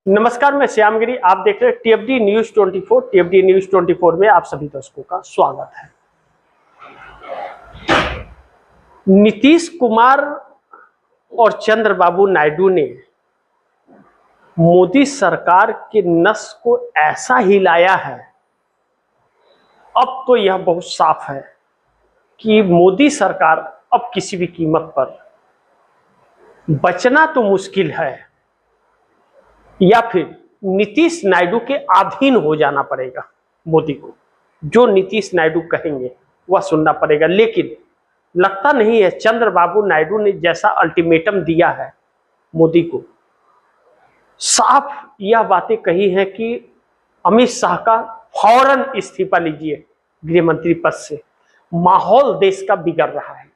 नमस्कार, मैं श्यामगिरी। आप देख रहे हैं टीएफडी न्यूज 24। टीएफडी न्यूज 24 में आप सभी दर्शकों का स्वागत है। नीतीश कुमार और चंद्रबाबू नायडू ने मोदी सरकार के नस को ऐसा हिलाया है, अब तो यह बहुत साफ है कि मोदी सरकार अब किसी भी कीमत पर बचना तो मुश्किल है या फिर नीतीश नायडू के अधीन हो जाना पड़ेगा। मोदी को जो नीतीश नायडू कहेंगे वह सुनना पड़ेगा। लेकिन लगता नहीं है चंद्रबाबू नायडू ने जैसा अल्टीमेटम दिया है मोदी को, साफ यह बातें कही हैं कि अमित शाह का फौरन इस्तीफा लीजिए गृह मंत्री पद से, माहौल देश का बिगड़ रहा है।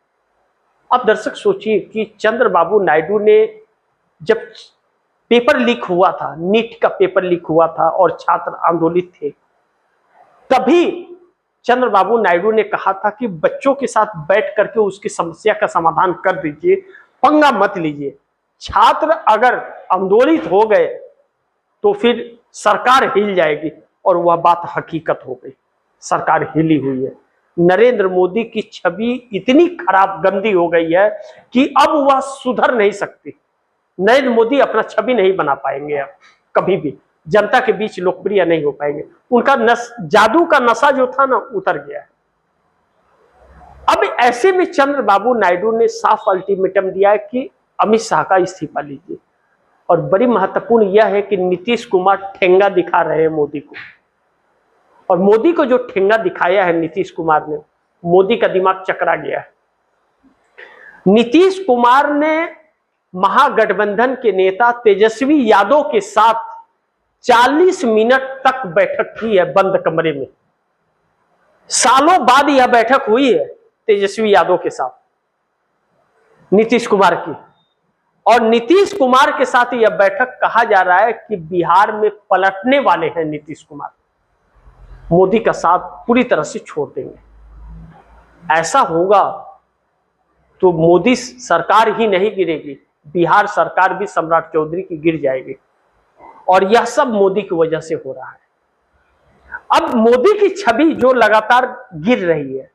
अब दर्शक सोचिए कि चंद्रबाबू नायडू ने जब पेपर लीक हुआ था, नीट का पेपर लीक हुआ था और छात्र आंदोलित थे, तभी चंद्रबाबू नायडू ने कहा था कि बच्चों के साथ बैठ करके उसकी समस्या का समाधान कर दीजिए, पंगा मत लीजिए। छात्र अगर आंदोलित हो गए तो फिर सरकार हिल जाएगी, और वह बात हकीकत हो गई। सरकार हिली हुई है। नरेंद्र मोदी की छवि इतनी खराब गंदी हो गई है कि अब वह सुधर नहीं सकती। नरेंद्र मोदी अपना छवि नहीं बना पाएंगे, अब कभी भी जनता के बीच लोकप्रिय नहीं हो पाएंगे। उनका जादू का नशा जो था ना, उतर गया है। अब ऐसे में चंद्रबाबू नायडू ने साफ अल्टीमेटम दिया है कि अमित शाह का इस्तीफा लीजिए। और बड़ी महत्वपूर्ण यह है कि नीतीश कुमार ठेंगा दिखा रहे हैं मोदी को, और मोदी को जो ठेंगा दिखाया है नीतीश कुमार ने, मोदी का दिमाग चकरा गया है। नीतीश कुमार ने महागठबंधन के नेता तेजस्वी यादव के साथ 40 मिनट तक बैठक की है बंद कमरे में। सालों बाद यह बैठक हुई है तेजस्वी यादव के साथ नीतीश कुमार की, और नीतीश कुमार के साथ यह बैठक कहा जा रहा है कि बिहार में पलटने वाले हैं नीतीश कुमार, मोदी का साथ पूरी तरह से छोड़ देंगे। ऐसा होगा तो मोदी सरकार ही नहीं गिरेगी, बिहार सरकार भी सम्राट चौधरी की गिर जाएगी, और यह सब मोदी की वजह से हो रहा है। अब मोदी की छवि जो लगातार गिर रही है,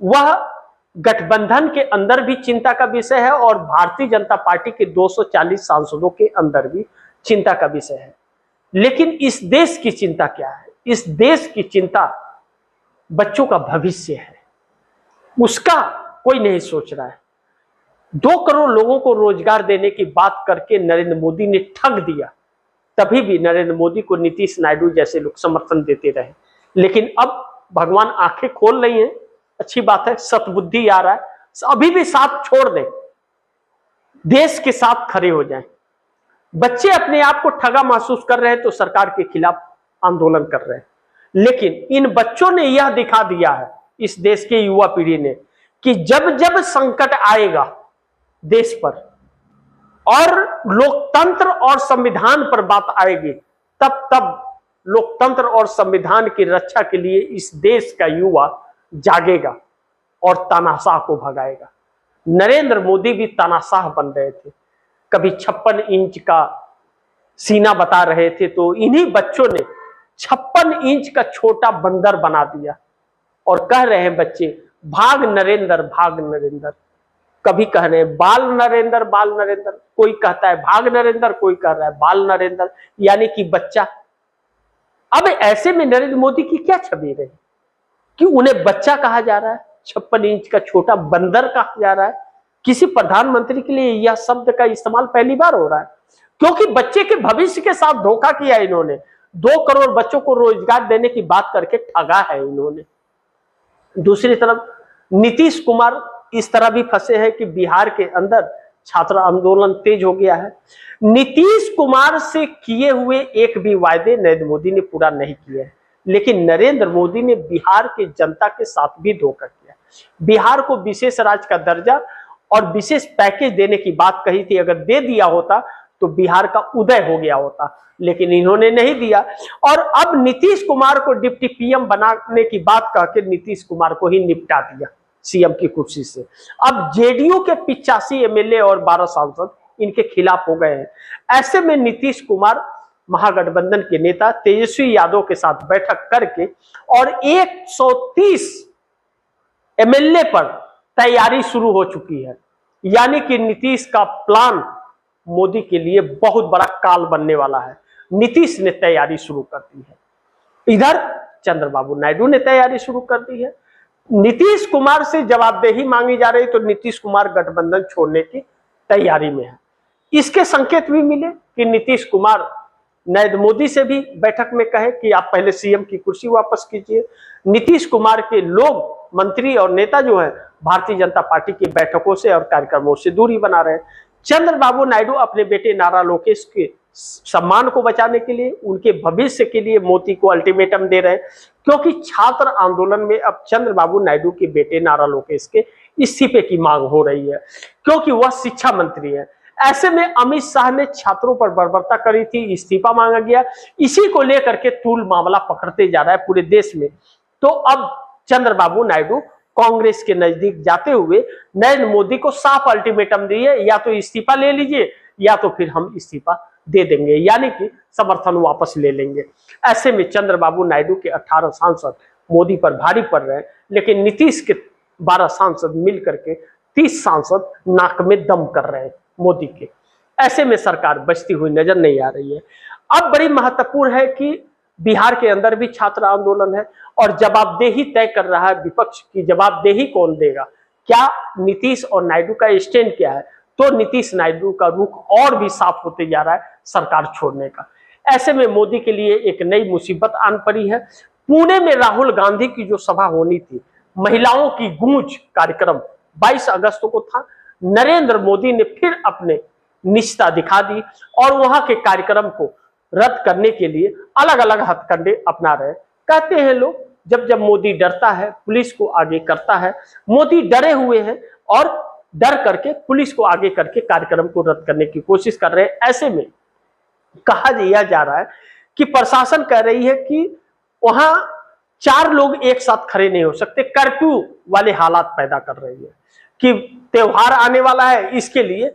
वह गठबंधन के अंदर भी चिंता का विषय है और भारतीय जनता पार्टी के 240 सांसदों के अंदर भी चिंता का विषय है। लेकिन इस देश की चिंता क्या है? इस देश की चिंता बच्चों का भविष्य है, उसका कोई नहीं सोच रहा है। 2 करोड़ लोगों को रोजगार देने की बात करके नरेंद्र मोदी ने ठग दिया, तभी भी नरेंद्र मोदी को नीतीश नायडू जैसे लोग समर्थन देते रहे। लेकिन अब भगवान आंखें खोल रही हैं, अच्छी बात है, सतबुद्धि आ रहा है। अभी भी साथ छोड़ दें, देश के साथ खड़े हो जाएं। बच्चे अपने आप को ठगा महसूस कर रहे हैं तो सरकार के खिलाफ आंदोलन कर रहे हैं। लेकिन इन बच्चों ने यह दिखा दिया है, इस देश के युवा पीढ़ी ने, कि जब जब संकट आएगा देश पर और लोकतंत्र और संविधान पर बात आएगी, तब तब लोकतंत्र और संविधान की रक्षा के लिए इस देश का युवा जागेगा और तानाशाह को भगाएगा। नरेंद्र मोदी भी तानाशाह बन रहे थे, कभी 56 इंच का सीना बता रहे थे, तो इन्हीं बच्चों ने 56 इंच का छोटा बंदर बना दिया और कह रहे हैं बच्चे, भाग नरेंद्र भाग नरेंद्र। कभी कह रहे हैं बाल नरेंद्र बाल नरेंद्र, कोई कहता है भाग नरेंद्र, कोई कह रहा है बाल नरेंद्र, यानी कि बच्चा। अब ऐसे में नरेंद्र मोदी की क्या छवि रही कि उन्हें बच्चा कहा जा रहा है, 56 इंच का छोटा बंदर कहा जा रहा है। किसी प्रधानमंत्री के लिए यह शब्द का इस्तेमाल पहली बार हो रहा है, क्योंकि बच्चे के भविष्य के साथ धोखा किया इन्होंने। 2 करोड़ बच्चों को रोजगार देने की बात करके ठगा है इन्होंने। दूसरी तरफ नीतीश कुमार इस तरह भी फंसे हैं कि बिहार के अंदर छात्र आंदोलन तेज हो गया है। नीतीश कुमार से किए हुए एक भी वायदे नरेंद्र मोदी ने पूरा नहीं किए हैं, लेकिन नरेंद्र मोदी ने बिहार के जनता के साथ भी धोखा किया। बिहार को विशेष राज्य का दर्जा और विशेष पैकेज देने की बात कही थी, अगर दे दिया होता तो बिहार का उदय हो गया होता, लेकिन इन्होंने नहीं दिया। और अब नीतीश कुमार को डिप्टी पीएम बनाने की बात कह के नीतीश कुमार को ही निपटा दिया सीएम की कुर्सी से। अब जेडीयू के 85 एमएलए और 12 सांसद इनके खिलाफ हो गए हैं। ऐसे में नीतीश कुमार महागठबंधन के नेता तेजस्वी यादव के साथ बैठक करके और 130 एमएलए पर तैयारी शुरू हो चुकी है। यानी कि नीतीश का प्लान मोदी के लिए बहुत बड़ा काल बनने वाला है। नीतीश ने तैयारी शुरू कर दी है, इधर चंद्रबाबू नायडू ने तैयारी शुरू कर दी है। नीतीश कुमार से जवाबदेही मांगी जा रही, तो नीतीश कुमार गठबंधन छोड़ने की तैयारी में है। इसके संकेत भी मिले कि नीतीश कुमार नरेंद्र मोदी से भी बैठक में कहे कि आप पहले सीएम की कुर्सी वापस कीजिए। नीतीश कुमार के लोग, मंत्री और नेता जो है भारतीय जनता पार्टी की बैठकों से और कार्यक्रमों से दूरी बना रहे हैं। चंद्रबाबू नायडू अपने बेटे नारा लोकेश के सम्मान को बचाने के लिए, उनके भविष्य के लिए मोदी को अल्टीमेटम दे रहे हैं, क्योंकि छात्र आंदोलन में अब चंद्रबाबू नायडू के बेटे नारा लोकेश के इस्तीफे की मांग हो रही है, क्योंकि वह शिक्षा मंत्री है। ऐसे में अमित शाह ने छात्रों पर बर्बरता करी थी, इस्तीफा मांगा गया। इसी को लेकर के तूल मामला पकड़ते जा रहा है पूरे देश में। तो अब चंद्रबाबू नायडू कांग्रेस के नजदीक जाते हुए नरेंद्र मोदी को साफ अल्टीमेटम दिए, या तो इस्तीफा ले लीजिए या तो फिर हम इस्तीफा दे देंगे, यानी कि समर्थन वापस ले लेंगे। ऐसे में चंद्रबाबू नायडू के 18 सांसद मोदी पर भारी पड़ रहे हैं, लेकिन नीतीश के 12 सांसद मिलकर के 30 सांसद नाक में दम कर रहे हैं मोदी के। ऐसे में सरकार बचती हुई नजर नहीं आ रही है। अब बड़ी महत्वपूर्ण है कि बिहार के अंदर भी छात्र आंदोलन है और जवाबदेही तय कर रहा है विपक्ष की जवाबदेही कौन देगा। क्या नीतीश और नायडू का स्टैंड क्या है? तो नीतीश नायडू का रुख और भी साफ होते जा रहा है सरकार छोड़ने का। ऐसे में मोदी के लिए एक नई मुसीबत आन पड़ी है। पुणे में राहुल गांधी की जो सभा होनी थी, महिलाओं की गूंज कार्यक्रम 22 अगस्त को था, नरेंद्र मोदी ने फिर अपने निष्ठा दिखा दी और वहां के कार्यक्रम को रद्द करने के लिए अलग अलग हथकंडे अपना रहे। कहते हैं लोग, जब जब मोदी डरता है पुलिस को आगे करता है। मोदी डरे हुए हैं और डर करके पुलिस को आगे करके कार्यक्रम को रद्द करने की कोशिश कर रहे हैं। ऐसे में कहा यह जा रहा है कि प्रशासन कह रही है कि वहां 4 लोग एक साथ खड़े नहीं हो सकते, कर्फ्यू वाले हालात पैदा कर रही है कि त्योहार आने वाला है, इसके लिए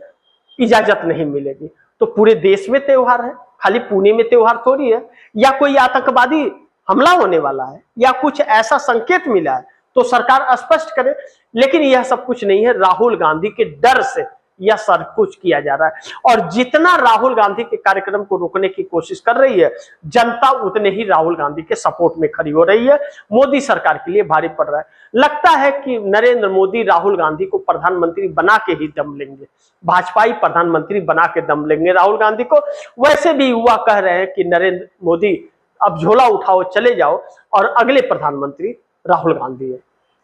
इजाजत नहीं मिलेगी। तो पूरे देश में त्योहार है, खाली पुणे में त्योहार थोड़ी है। या कोई आतंकवादी हमला होने वाला है या कुछ ऐसा संकेत मिला है तो सरकार स्पष्ट करे। लेकिन यह सब कुछ नहीं है, राहुल गांधी के डर से यह सब कुछ किया जा रहा है। और जितना राहुल गांधी के कार्यक्रम को रोकने की कोशिश कर रही है जनता, उतने ही राहुल गांधी के सपोर्ट में खड़ी हो रही है। मोदी सरकार के लिए भारी पड़ रहा है। लगता है कि नरेंद्र मोदी राहुल गांधी को प्रधानमंत्री बना के ही दम लेंगे, भाजपाई प्रधानमंत्री बना के दम लेंगे राहुल गांधी को। वैसे भी युवा कह रहे हैं कि नरेंद्र मोदी अब झोला उठाओ चले जाओ, और अगले प्रधानमंत्री राहुल गांधी है,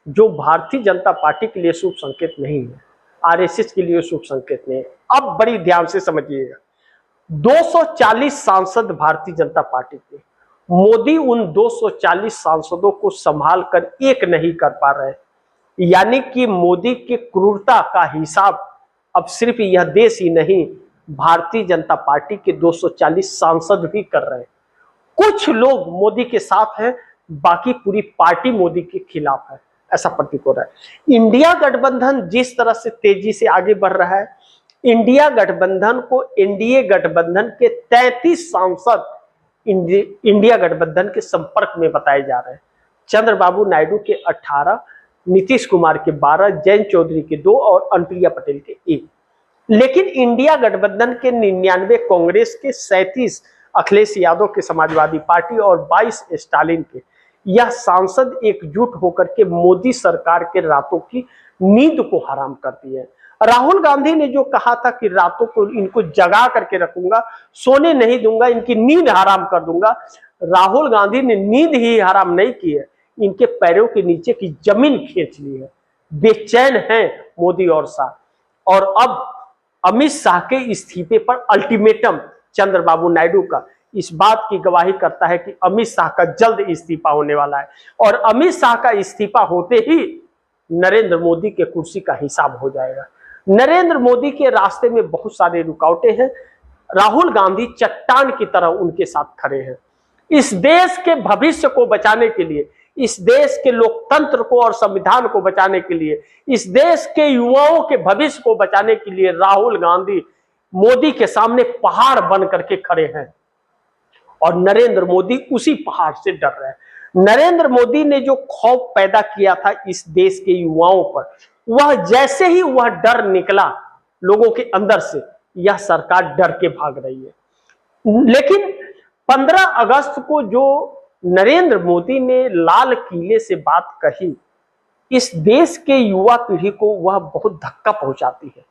जो भारतीय जनता पार्टी के लिए शुभ संकेत नहीं है, आरएसएस के लिए शुभ संकेत नहीं है। अब बड़ी ध्यान से समझिएगा, 240 सांसद भारतीय जनता पार्टी के, मोदी उन 240 सांसदों को संभाल कर एक नहीं कर पा रहे। यानी कि मोदी की क्रूरता का हिसाब अब सिर्फ यह देश ही नहीं, भारतीय जनता पार्टी के 240 सांसद भी कर रहे हैं। कुछ लोग मोदी के साथ हैं, बाकी पूरी पार्टी मोदी के खिलाफ है, ऐसा प्रतीत हो रहा है। इंडिया गठबंधन जिस तरह से तेजी से आगे बढ़ रहा है, इंडिया गठबंधन को एनडीए गठबंधन के 33 सांसद इंडिया गठबंधन के संपर्क में बताए जा रहे हैं। चंद्रबाबू नायडू के 18, नीतीश कुमार के 12, जयंत चौधरी के 2 और अनुप्रिया पटेल के 1। लेकिन इंडिया गठबंधन के 99, कांग्रेस के 37, अखिलेश यादव के समाजवादी पार्टी और 22 स्टालिन के, यह सांसद एकजुट होकर के मोदी सरकार के रातों की नींद को हराम करती है। राहुल गांधी ने जो कहा था कि रातों को इनको जगा करके रखूंगा, सोने नहीं दूंगा, इनकी नींद हराम कर दूंगा, राहुल गांधी ने नींद ही हराम नहीं की है, इनके पैरों के नीचे की जमीन खींच ली है। बेचैन हैं मोदी और शाह। और अब अमित शाह के इस्तीफे पर अल्टीमेटम चंद्रबाबू नायडू का इस बात की गवाही करता है कि अमित शाह का जल्द इस्तीफा होने वाला है। और अमित शाह का इस्तीफा होते ही नरेंद्र मोदी के कुर्सी का हिसाब हो जाएगा। नरेंद्र मोदी के रास्ते में बहुत सारे रुकावटें हैं। राहुल गांधी चट्टान की तरह उनके साथ खड़े हैं। इस देश के भविष्य को बचाने के लिए, इस देश के लोकतंत्र को और संविधान को बचाने के लिए, इस देश के युवाओं के भविष्य को बचाने के लिए राहुल गांधी मोदी के सामने पहाड़ बन करके खड़े हैं। और नरेंद्र मोदी उसी पहाड़ से डर रहे हैं। नरेंद्र मोदी ने जो खौफ पैदा किया था इस देश के युवाओं पर, वह जैसे ही वह डर निकला लोगों के अंदर से, यह सरकार डर के भाग रही है। लेकिन 15 अगस्त को जो नरेंद्र मोदी ने लाल किले से बात कही, इस देश के युवा पीढ़ी को वह बहुत धक्का पहुंचाती है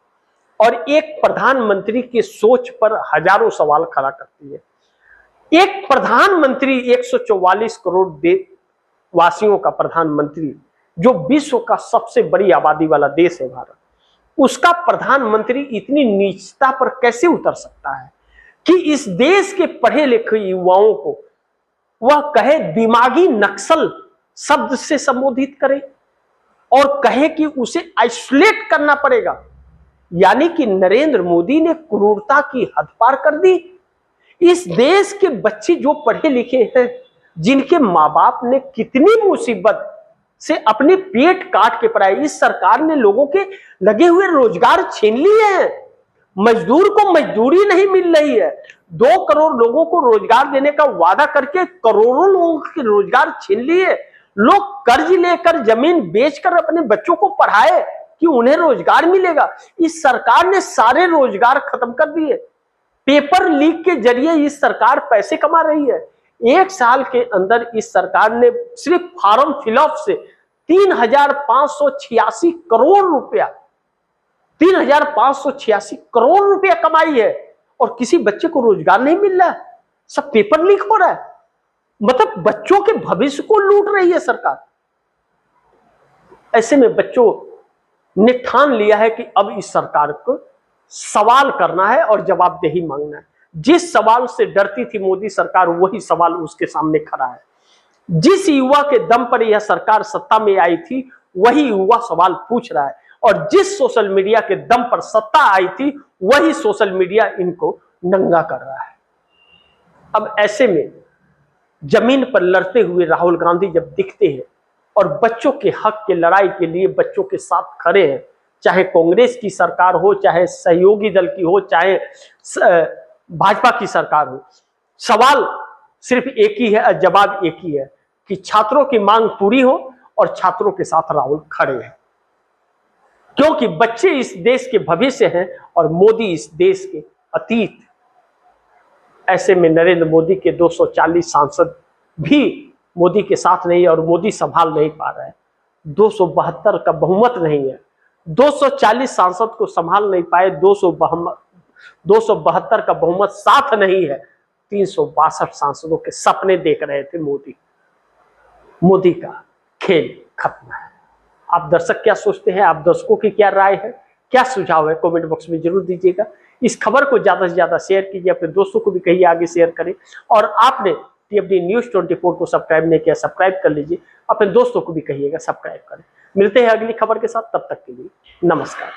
और एक प्रधानमंत्री की सोच पर हजारों सवाल खड़ा करती है। एक प्रधानमंत्री, 144 करोड़ वासियों का प्रधानमंत्री, जो विश्व का सबसे बड़ी आबादी वाला देश है भारत, उसका प्रधानमंत्री इतनी नीचता पर कैसे उतर सकता है कि इस देश के पढ़े लिखे युवाओं को वह कहे दिमागी नक्सल शब्द से संबोधित करे और कहे कि उसे आइसोलेट करना पड़ेगा। यानी कि नरेंद्र मोदी ने क्रूरता की हद पार कर दी। इस देश के बच्चे जो पढ़े लिखे हैं, जिनके माँ बाप ने कितनी मुसीबत से अपने पेट काट के पढ़ाई, इस सरकार ने लोगों के लगे हुए रोजगार छीन लिए हैं। मजदूर को मजदूरी नहीं मिल रही है। 2 करोड़ लोगों को रोजगार देने का वादा करके करोड़ों लोगों के रोजगार छीन लिए। लोग कर्ज लेकर, जमीन बेचकर अपने बच्चों को पढ़ाए कि उन्हें रोजगार मिलेगा। इस सरकार ने सारे रोजगार खत्म कर दिए। पेपर लीक के जरिए इस सरकार पैसे कमा रही है। 1 साल के अंदर इस सरकार ने सिर्फ फॉर्म फिलअप से 3,586 करोड़ रुपया 3,586 करोड़ रुपया कमाई है और किसी बच्चे को रोजगार नहीं मिल रहा है। सब पेपर लीक हो रहा है। मतलब बच्चों के भविष्य को लूट रही है सरकार। ऐसे में बच्चों ने ठान लिया है कि अब इस सरकार को सवाल करना है और जवाबदेही मांगना है। जिस सवाल से डरती थी मोदी सरकार, वही सवाल उसके सामने खड़ा है। जिस युवा के दम पर यह सरकार सत्ता में आई थी, वही युवा सवाल पूछ रहा है और जिस सोशल मीडिया के दम पर सत्ता आई थी, वही सोशल मीडिया इनको नंगा कर रहा है। अब ऐसे में जमीन पर लड़ते हुए राहुल गांधी जब दिखते हैं और बच्चों के हक के लड़ाई के लिए बच्चों के साथ खड़े हैं, चाहे कांग्रेस की सरकार हो, चाहे सहयोगी दल की हो, चाहे भाजपा की सरकार हो, सवाल सिर्फ एक ही है और जवाब एक ही है कि छात्रों की मांग पूरी हो और छात्रों के साथ राहुल खड़े हैं। क्योंकि बच्चे इस देश के भविष्य हैं और मोदी इस देश के अतीत। ऐसे में नरेंद्र मोदी के 240 सांसद भी मोदी के साथ नहीं और मोदी संभाल नहीं पा रहे हैं। 272 का बहुमत नहीं है। 240 सांसद को संभाल नहीं पाए। 272 का बहुमत साथ नहीं है। 362 सांसदों के सपने देख रहे थे मोदी। मोदी का खेल खत्म है। आप दर्शक क्या सोचते हैं? आप दर्शकों की क्या राय है, क्या सुझाव है, कमेंट बॉक्स में जरूर दीजिएगा। इस खबर को ज्यादा से ज्यादा शेयर कीजिए, अपने दोस्तों को भी कहिए आगे शेयर करें। और आपने टीएफडी न्यूज़ 24 को सब्सक्राइब नहीं किया, सब्सक्राइब कर लीजिए। अपने दोस्तों को भी कहिएगा सब्सक्राइब करें। मिलते हैं अगली खबर के साथ, तब तक के लिए नमस्कार।